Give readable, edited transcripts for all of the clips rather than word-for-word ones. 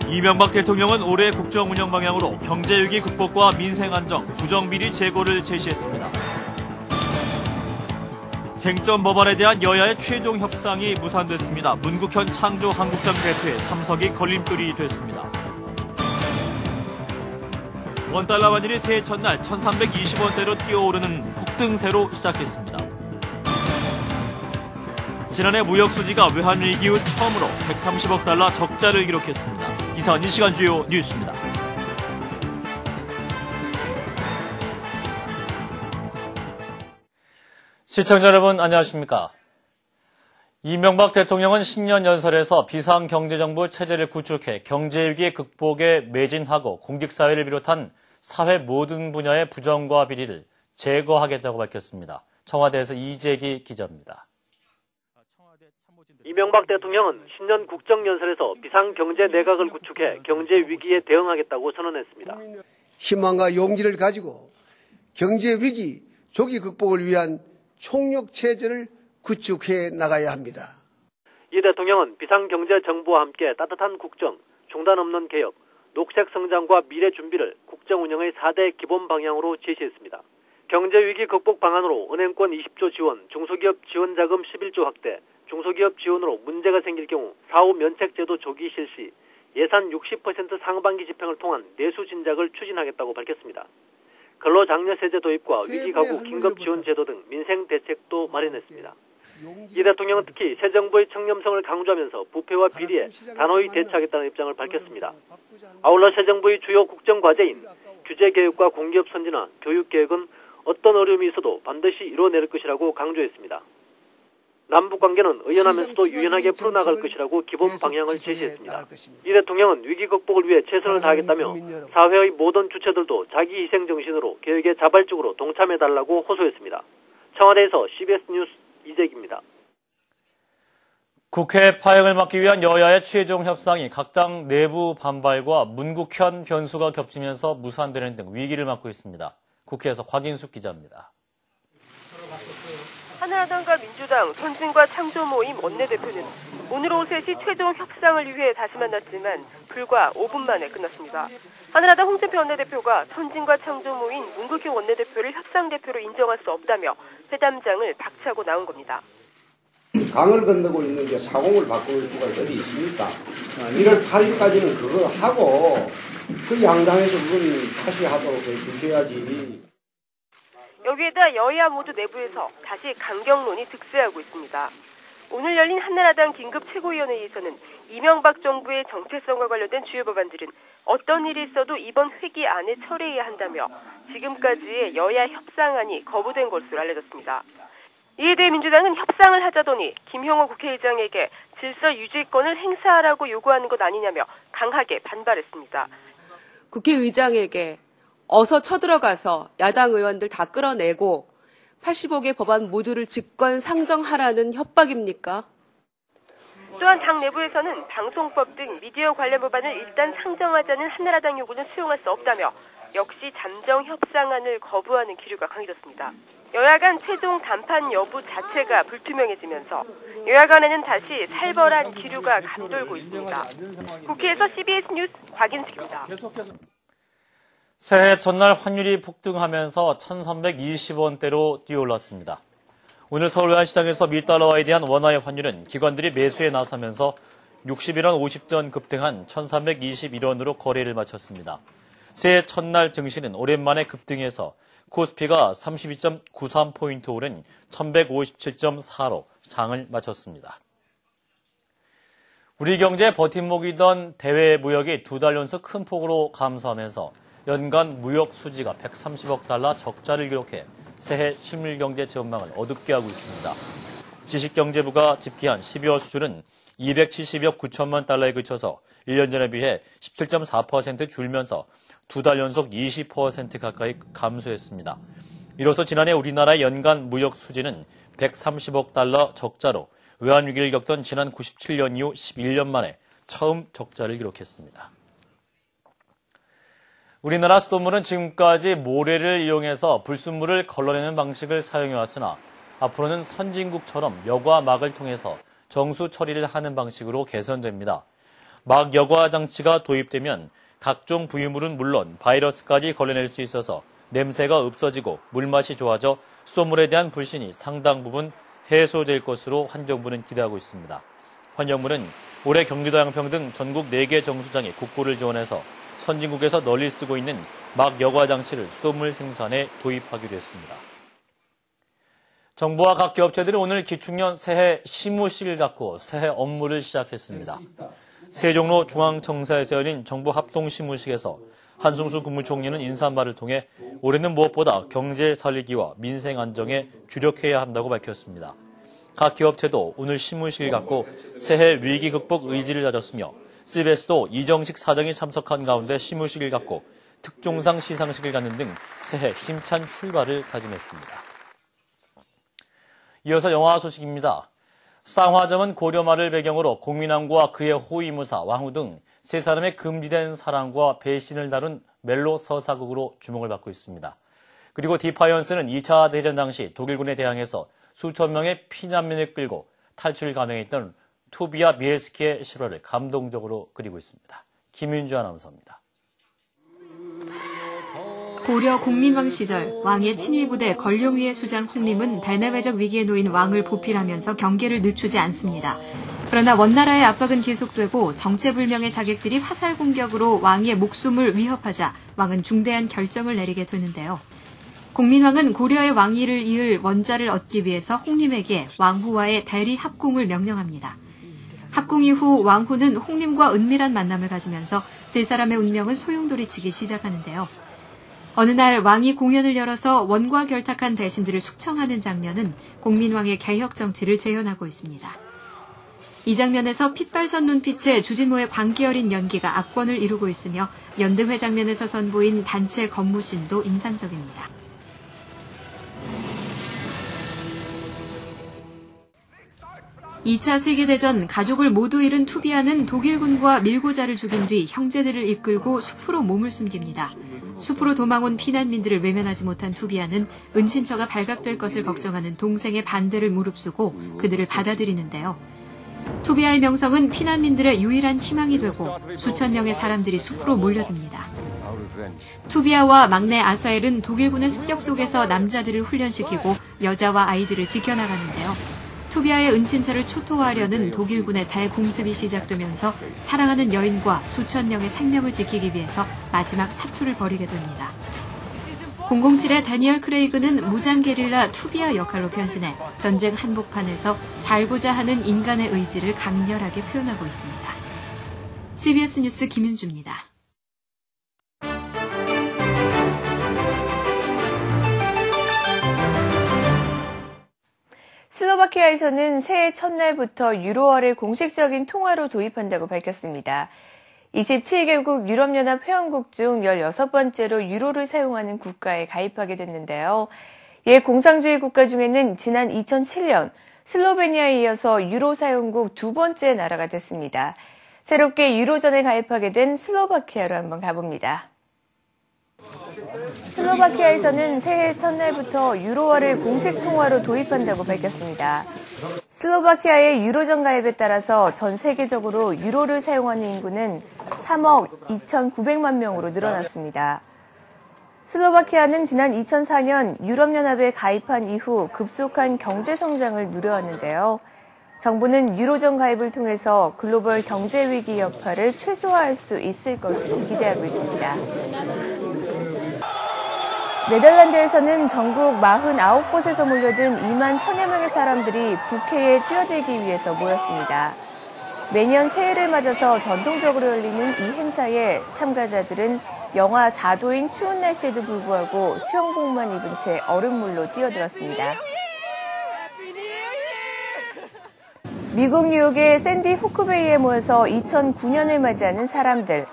이명박 대통령은 올해 국정 운영 방향으로 경제위기 극복과 민생 안정, 부정비리 제고를 제시했습니다. 쟁점 법안에 대한 여야의 최종 협상이 무산됐습니다. 문국현 창조한국당 대표의 참석이 걸림돌이 됐습니다. 원달러 환율이 새해 첫날 1320원대로 뛰어오르는 폭등세로 시작했습니다. 지난해 무역 수지가 외환위기 이후 처음으로 130억 달러 적자를 기록했습니다. 이상 이 시간 주요 뉴스입니다. 시청자 여러분 안녕하십니까? 이명박 대통령은 신년 연설에서 비상경제정부 체제를 구축해 경제위기 극복에 매진하고 공직사회를 비롯한 사회 모든 분야의 부정과 비리를 제거하겠다고 밝혔습니다. 청와대에서 이재기 기자입니다. 이명박 대통령은 신년 국정연설에서 비상경제 내각을 구축해 경제위기에 대응하겠다고 선언했습니다. 희망과 용기를 가지고 경제위기 조기 극복을 위한 총력체제를 구축해 나가야 합니다. 이 대통령은 비상경제정부와 함께 따뜻한 국정, 중단 없는 개혁, 녹색 성장과 미래 준비를 국정 운영의 4대 기본 방향으로 제시했습니다. 경제위기 극복 방안으로 은행권 20조 지원, 중소기업 지원자금 11조 확대, 중소기업 지원으로 문제가 생길 경우 사후 면책제도 조기 실시, 예산 60% 상반기 집행을 통한 내수 진작을 추진하겠다고 밝혔습니다. 근로장려세제 도입과 위기가구 긴급지원제도 등 민생 대책도 마련했습니다. 이 대통령은 특히 새 정부의 청렴성을 강조하면서 부패와 비리에 단호히 대처하겠다는 입장을 밝혔습니다. 아울러 새 정부의 주요 국정과제인 규제개혁과 공기업 선진화, 교육개혁은 어떤 어려움이 있어도 반드시 이뤄낼 것이라고 강조했습니다. 남북관계는 의연하면서도 유연하게 풀어나갈 것이라고 기본 방향을 제시했습니다. 이 대통령은 위기 극복을 위해 최선을 다하겠다며 사회의 모든 주체들도 자기 희생 정신으로 개혁에 자발적으로 동참해달라고 호소했습니다. 청와대에서 CBS 뉴스 이재기입니다. 국회 파행을 막기 위한 여야의 최종 협상이 각 당 내부 반발과 문국현 변수가 겹치면서 무산되는 등 위기를 맞고 있습니다. 국회에서 곽인숙 기자입니다. 한나라당과 민주당, 선진과 창조 모임 원내대표는 오늘 오후 3시 최종 협상을 위해 다시 만났지만 불과 5분 만에 끝났습니다. 한나라당 홍준표 원내대표가 선진과 창조 모임 문국현 원내대표를 협상대표로 인정할 수 없다며 회담장을 박차고 나온 겁니다. 강을 건너고 있는데 사공을 바꿀 수가 어디 있습니까? 1월 8일까지는 그거 하고 그 양당에서 그건 다시 하도록 해주셔야지. 여기에다 여야 모두 내부에서 다시 강경론이 득세하고 있습니다. 오늘 열린 한나라당 긴급 최고위원회에서는 이명박 정부의 정체성과 관련된 주요 법안들은 어떤 일이 있어도 이번 회기 안에 처리해야 한다며 지금까지의 여야 협상안이 거부된 것으로 알려졌습니다. 이에 대해 민주당은 협상을 하자더니 김형호 국회의장에게 질서 유지권을 행사하라고 요구하는 것 아니냐며 강하게 반발했습니다. 국회의장에게 어서 쳐들어가서 야당 의원들 다 끌어내고 85개 법안 모두를 직권 상정하라는 협박입니까? 또한 당 내부에서는 방송법 등 미디어 관련 법안을 일단 상정하자는 한나라당 요구는 수용할 수 없다며 역시 잠정 협상안을 거부하는 기류가 강해졌습니다. 여야 간 최종談判 여부 자체가 불투명해지면서 여야 간에는 다시 살벌한 기류가 감돌고 있습니다. 국회에서 CBS 뉴스 곽인숙입니다. 새해 첫날 환율이 폭등하면서 1320원대로 뛰어올랐습니다. 오늘 서울 외환시장에서 미달러화에 대한 원화의 환율은 기관들이 매수에 나서면서 61원 50전 급등한 1321원으로 거래를 마쳤습니다. 새해 첫날 증시는 오랜만에 급등해서 코스피가 32.93포인트 오른 1157.4로 장을 마쳤습니다. 우리 경제의 버팀목이던 대외 무역이 2달 연속 큰 폭으로 감소하면서 연간 무역 수지가 130억 달러 적자를 기록해 새해 실물경제 전망을 어둡게 하고 있습니다. 지식경제부가 집계한 12월 수출은 270억 9천만 달러에 그쳐서 1년 전에 비해 17.4% 줄면서 2달 연속 20% 가까이 감소했습니다. 이로써 지난해 우리나라의 연간 무역 수지는 130억 달러 적자로 외환위기를 겪던 지난 97년 이후 11년 만에 처음 적자를 기록했습니다. 우리나라 수돗물은 지금까지 모래를 이용해서 불순물을 걸러내는 방식을 사용해왔으나 앞으로는 선진국처럼 여과 막을 통해서 정수 처리를 하는 방식으로 개선됩니다. 막 여과 장치가 도입되면 각종 부유물은 물론 바이러스까지 걸러낼 수 있어서 냄새가 없어지고 물맛이 좋아져 수돗물에 대한 불신이 상당 부분 해소될 것으로 환경부는 기대하고 있습니다. 환경부는 올해 경기도 양평 등 전국 4개 정수장에 국고를 지원해서 선진국에서 널리 쓰고 있는 막 여과 장치를 수돗물 생산에 도입하기로 했습니다. 정부와 각 기업체들은 오늘 기축년 새해 시무식을 갖고 새해 업무를 시작했습니다. 세종로 중앙청사에서 열린 정부 합동시무식에서 한승수 국무총리는 인사말을 통해 올해는 무엇보다 경제 살리기와 민생 안정에 주력해야 한다고 밝혔습니다. 각 기업체도 오늘 시무식을 갖고 새해 위기 극복 의지를 다졌으며 CBS도 이정식 사장이 참석한 가운데 시무식을 갖고 특종상 시상식을 갖는 등 새해 힘찬 출발을 다짐했습니다. 이어서 영화 소식입니다. 쌍화점은 고려말을 배경으로 공민왕후와 그의 호위무사 왕후 등 세 사람의 금지된 사랑과 배신을 다룬 멜로 서사극으로 주목을 받고 있습니다. 그리고 디파이언스는 2차 대전 당시 독일군에 대항해서 수천 명의 피난민을 끌고 탈출 감행했던 투비아 비엘스키의 실화를 감동적으로 그리고 있습니다. 김윤주 아나운서입니다. 고려 공민왕 시절 왕의 친위부대 걸룡위의 수장 홍림은 대내외적 위기에 놓인 왕을 보필하면서 경계를 늦추지 않습니다. 그러나 원나라의 압박은 계속되고 정체불명의 자객들이 화살 공격으로 왕의 목숨을 위협하자 왕은 중대한 결정을 내리게 되는데요. 공민왕은 고려의 왕위를 이을 원자를 얻기 위해서 홍림에게 왕후와의 대리 합궁을 명령합니다. 합궁 이후 왕후는 홍림과 은밀한 만남을 가지면서 세 사람의 운명은 소용돌이치기 시작하는데요. 어느 날 왕이 공연을 열어서 원과 결탁한 대신들을 숙청하는 장면은 공민왕의 개혁 정치를 재현하고 있습니다. 이 장면에서 핏발선 눈빛의 주진모의 광기 어린 연기가 압권을 이루고 있으며 연등회 장면에서 선보인 단체 건무신도 인상적입니다. (2차) 세계대전 가족을 모두 잃은 투비아는 독일군과 밀고자를 죽인 뒤 형제들을 이끌고 숲으로 몸을 숨깁니다. 숲으로 도망온 피난민들을 외면하지 못한 투비아는 은신처가 발각될 것을 걱정하는 동생의 반대를 무릅쓰고 그들을 받아들이는데요. 투비아의 명성은 피난민들의 유일한 희망이 되고 수천 명의 사람들이 숲으로 몰려듭니다. 투비아와 막내 아사엘은 독일군의 습격 속에서 남자들을 훈련시키고 여자와 아이들을 지켜나가는데요. 투비아의 은신처를 초토화하려는 독일군의 대공습이 시작되면서 사랑하는 여인과 수천 명의 생명을 지키기 위해서 마지막 사투를 벌이게 됩니다. 007의 다니엘 크레이그는 무장 게릴라 투비아 역할로 변신해 전쟁 한복판에서 살고자 하는 인간의 의지를 강렬하게 표현하고 있습니다. CBS 뉴스 김윤주입니다. 슬로바키아에서는 새해 첫날부터 유로화를 공식적인 통화로 도입한다고 밝혔습니다. 27개국 유럽연합 회원국 중 16번째로 유로를 사용하는 국가에 가입하게 됐는데요. 예 공산주의 국가 중에는 지난 2007년 슬로베니아에 이어서 유로 사용국 두 번째 나라가 됐습니다. 새롭게 유로존에 가입하게 된 슬로바키아로 한번 가봅니다. 슬로바키아에서는 새해 첫날부터 유로화를 공식 통화로 도입한다고 밝혔습니다. 슬로바키아의 유로존 가입에 따라서 전 세계적으로 유로를 사용하는 인구는 3억 2,900만 명으로 늘어났습니다. 슬로바키아는 지난 2004년 유럽연합에 가입한 이후 급속한 경제 성장을 누려왔는데요. 정부는 유로존 가입을 통해서 글로벌 경제 위기 여파를 최소화할 수 있을 것으로 기대하고 있습니다. 네덜란드에서는 전국 49곳에서 몰려든 2만 1,000여 명의 사람들이 북해에 뛰어들기 위해서 모였습니다. 매년 새해를 맞아서 전통적으로 열리는 이 행사에 참가자들은 영하 4도인 추운 날씨에도 불구하고 수영복만 입은 채 얼음물로 뛰어들었습니다. 미국 뉴욕의 샌디 후크베이에 모여서 2009년을 맞이하는 사람들.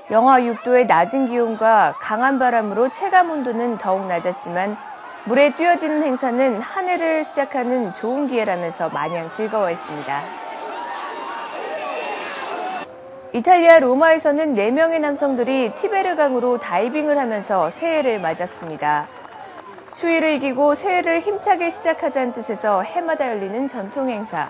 영하 6도의 낮은 기온과 강한 바람으로 체감 온도는 더욱 낮았지만 물에 뛰어드는 행사는 한 해를 시작하는 좋은 기회라면서 마냥 즐거워했습니다. 이탈리아 로마에서는 4명의 남성들이 티베르강으로 다이빙을 하면서 새해를 맞았습니다. 추위를 이기고 새해를 힘차게 시작하자는 뜻에서 해마다 열리는 전통 행사.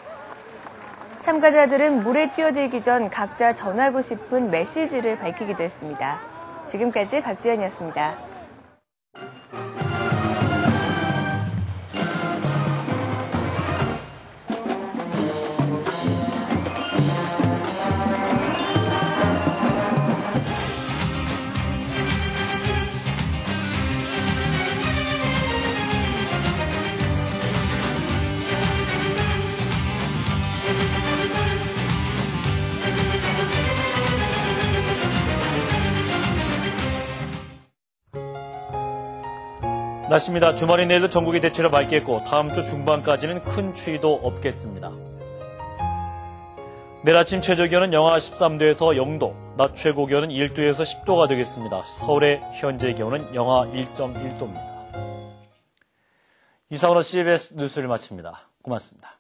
참가자들은 물에 뛰어들기 전 각자 전하고 싶은 메시지를 밝히기도 했습니다. 지금까지 박주연이었습니다. 날씨입니다. 주말인 내일도 전국이 대체로 맑겠고 다음 주 중반까지는 큰 추위도 없겠습니다. 내일 아침 최저기온은 영하 13도에서 0도, 낮 최고기온은 1도에서 10도가 되겠습니다. 서울의 현재 기온은 영하 1.1도입니다. 이상으로 CBS 뉴스를 마칩니다. 고맙습니다.